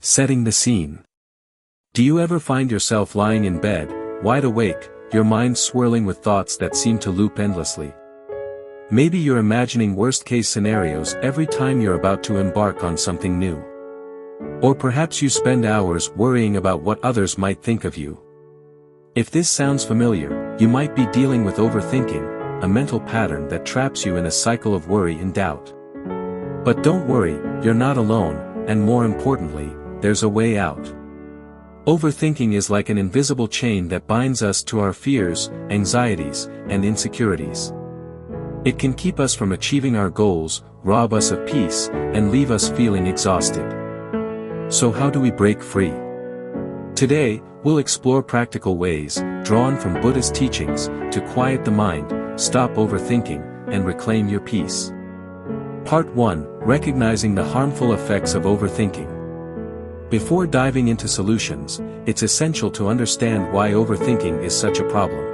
Setting the scene. Do you ever find yourself lying in bed, wide awake, your mind swirling with thoughts that seem to loop endlessly? Maybe you're imagining worst-case scenarios every time you're about to embark on something new. Or perhaps you spend hours worrying about what others might think of you. If this sounds familiar, you might be dealing with overthinking, a mental pattern that traps you in a cycle of worry and doubt. But don't worry, you're not alone, and more importantly, there's a way out. Overthinking is like an invisible chain that binds us to our fears, anxieties, and insecurities. It can keep us from achieving our goals, rob us of peace, and leave us feeling exhausted. So how do we break free? Today, we'll explore practical ways, drawn from Buddhist teachings, to quiet the mind, stop overthinking, and reclaim your peace. Part 1: Recognizing the harmful effects of overthinking. Before diving into solutions, it's essential to understand why overthinking is such a problem.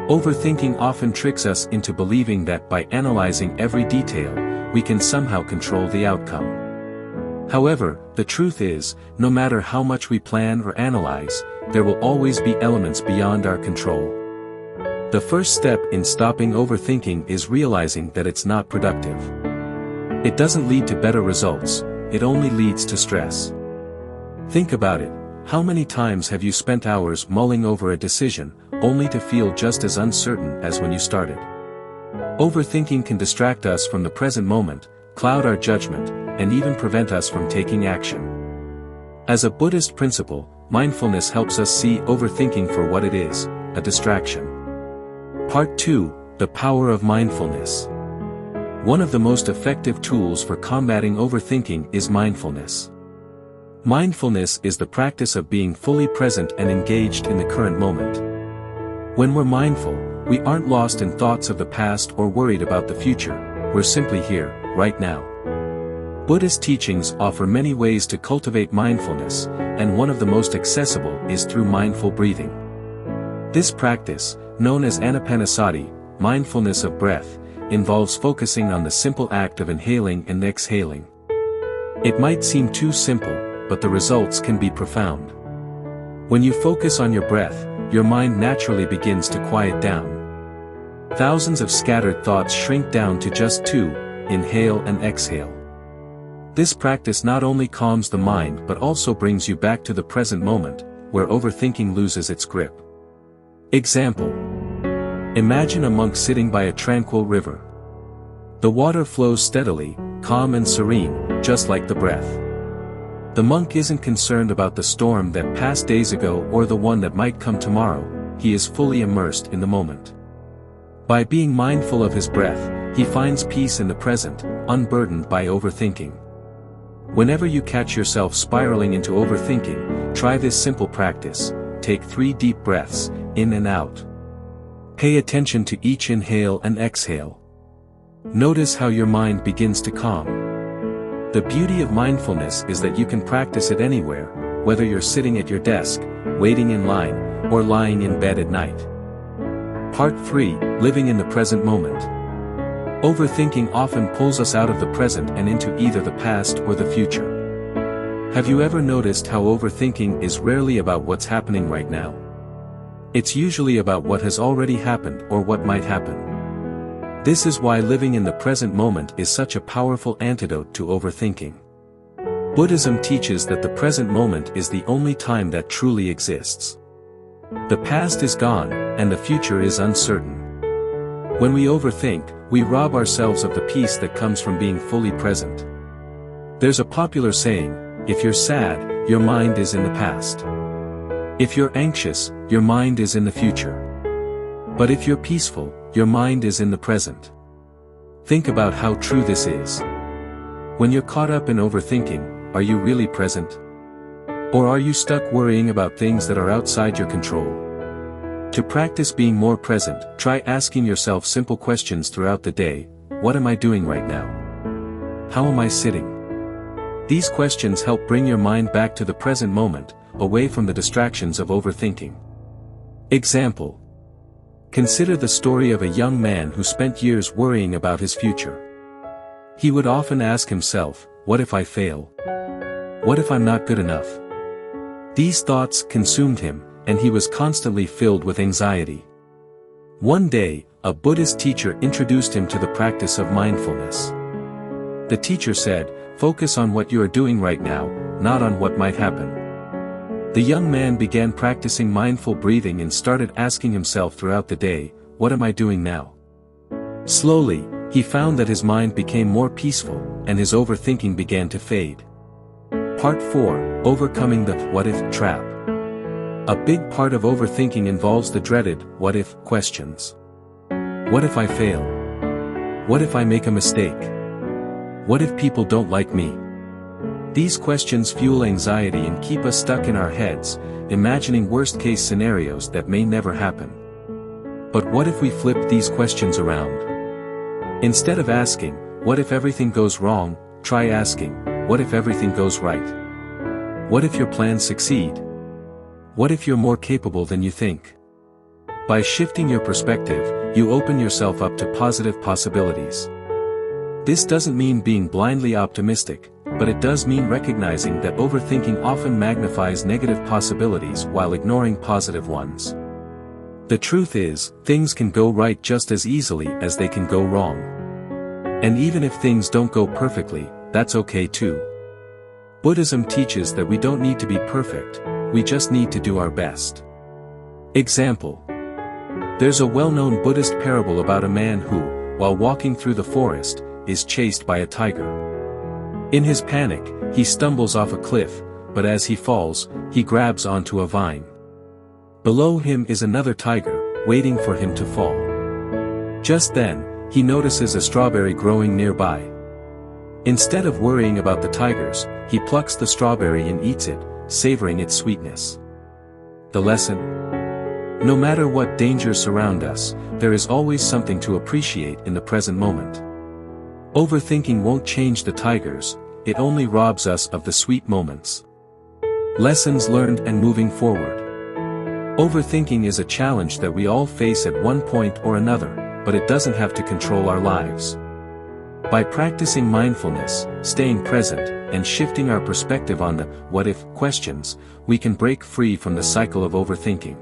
Overthinking often tricks us into believing that by analyzing every detail, we can somehow control the outcome. However, the truth is, no matter how much we plan or analyze, there will always be elements beyond our control. The first step in stopping overthinking is realizing that it's not productive. It doesn't lead to better results, it only leads to stress. Think about it, how many times have you spent hours mulling over a decision, only to feel just as uncertain as when you started? Overthinking can distract us from the present moment, cloud our judgment, and even prevent us from taking action. As a Buddhist principle, mindfulness helps us see overthinking for what it is, a distraction. Part 2: The power of mindfulness. One of the most effective tools for combating overthinking is mindfulness. Mindfulness is the practice of being fully present and engaged in the current moment. When we're mindful, we aren't lost in thoughts of the past or worried about the future, we're simply here, right now. Buddhist teachings offer many ways to cultivate mindfulness, and one of the most accessible is through mindful breathing. This practice, known as anapanasati, mindfulness of breath, involves focusing on the simple act of inhaling and exhaling. It might seem too simple, but the results can be profound. When you focus on your breath, your mind naturally begins to quiet down. Thousands of scattered thoughts shrink down to just two: inhale and exhale. This practice not only calms the mind but also brings you back to the present moment, where overthinking loses its grip. Example: imagine a monk sitting by a tranquil river. The water flows steadily, calm and serene, just like the breath. The monk isn't concerned about the storm that passed days ago or the one that might come tomorrow, he is fully immersed in the moment. By being mindful of his breath, he finds peace in the present, unburdened by overthinking. Whenever you catch yourself spiraling into overthinking, try this simple practice: take 3 deep breaths, in and out. Pay attention to each inhale and exhale. Notice how your mind begins to calm. The beauty of mindfulness is that you can practice it anywhere, whether you're sitting at your desk, waiting in line, or lying in bed at night. Part 3: Living in the present moment. Overthinking often pulls us out of the present and into either the past or the future. Have you ever noticed how overthinking is rarely about what's happening right now? It's usually about what has already happened or what might happen. This is why living in the present moment is such a powerful antidote to overthinking. Buddhism teaches that the present moment is the only time that truly exists. The past is gone, and the future is uncertain. When we overthink, we rob ourselves of the peace that comes from being fully present. There's a popular saying: if you're sad, your mind is in the past. If you're anxious, your mind is in the future. But if you're peaceful, your mind is in the present. Think about how true this is. When you're caught up in overthinking, are you really present? Or are you stuck worrying about things that are outside your control? To practice being more present, try asking yourself simple questions throughout the day: what am I doing right now? How am I sitting? These questions help bring your mind back to the present moment, away from the distractions of overthinking. Example: consider the story of a young man who spent years worrying about his future. He would often ask himself, what if I fail? What if I'm not good enough? These thoughts consumed him, and he was constantly filled with anxiety. One day, a Buddhist teacher introduced him to the practice of mindfulness. The teacher said, "Focus on what you are doing right now, not on what might happen." The young man began practicing mindful breathing and started asking himself throughout the day, "What am I doing now?" Slowly, he found that his mind became more peaceful, and his overthinking began to fade. Part 4, Overcoming the what-if trap. A big part of overthinking involves the dreaded, what-if, questions. What if I fail? What if I make a mistake? What if people don't like me? These questions fuel anxiety and keep us stuck in our heads, imagining worst-case scenarios that may never happen. But what if we flip these questions around? Instead of asking, "What if everything goes wrong?" try asking, "What if everything goes right? What if your plans succeed? What if you're more capable than you think?" By shifting your perspective, you open yourself up to positive possibilities. This doesn't mean being blindly optimistic, but it does mean recognizing that overthinking often magnifies negative possibilities while ignoring positive ones. The truth is, things can go right just as easily as they can go wrong. And even if things don't go perfectly, that's okay too. Buddhism teaches that we don't need to be perfect, we just need to do our best. Example. There's a well-known Buddhist parable about a man who, while walking through the forest, is chased by a tiger. In his panic, he stumbles off a cliff, but as he falls, he grabs onto a vine. Below him is another tiger, waiting for him to fall. Just then, he notices a strawberry growing nearby. Instead of worrying about the tigers, he plucks the strawberry and eats it, savoring its sweetness. The lesson? No matter what dangers surround us, there is always something to appreciate in the present moment. Overthinking won't change the tigers, it only robs us of the sweet moments. Lessons learned and moving forward. Overthinking is a challenge that we all face at one point or another, but it doesn't have to control our lives. By practicing mindfulness, staying present, and shifting our perspective on the what-if questions, we can break free from the cycle of overthinking.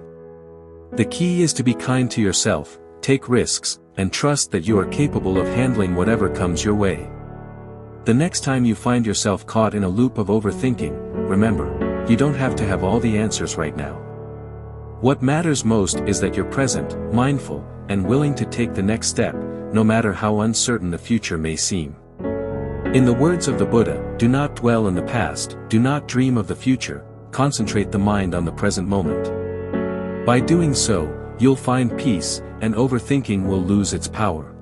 The key is to be kind to yourself, take risks, and trust that you are capable of handling whatever comes your way. The next time you find yourself caught in a loop of overthinking, remember, you don't have to have all the answers right now. What matters most is that you're present, mindful, and willing to take the next step, no matter how uncertain the future may seem. In the words of the Buddha, do not dwell in the past, do not dream of the future, concentrate the mind on the present moment. By doing so, you'll find peace, and overthinking will lose its power.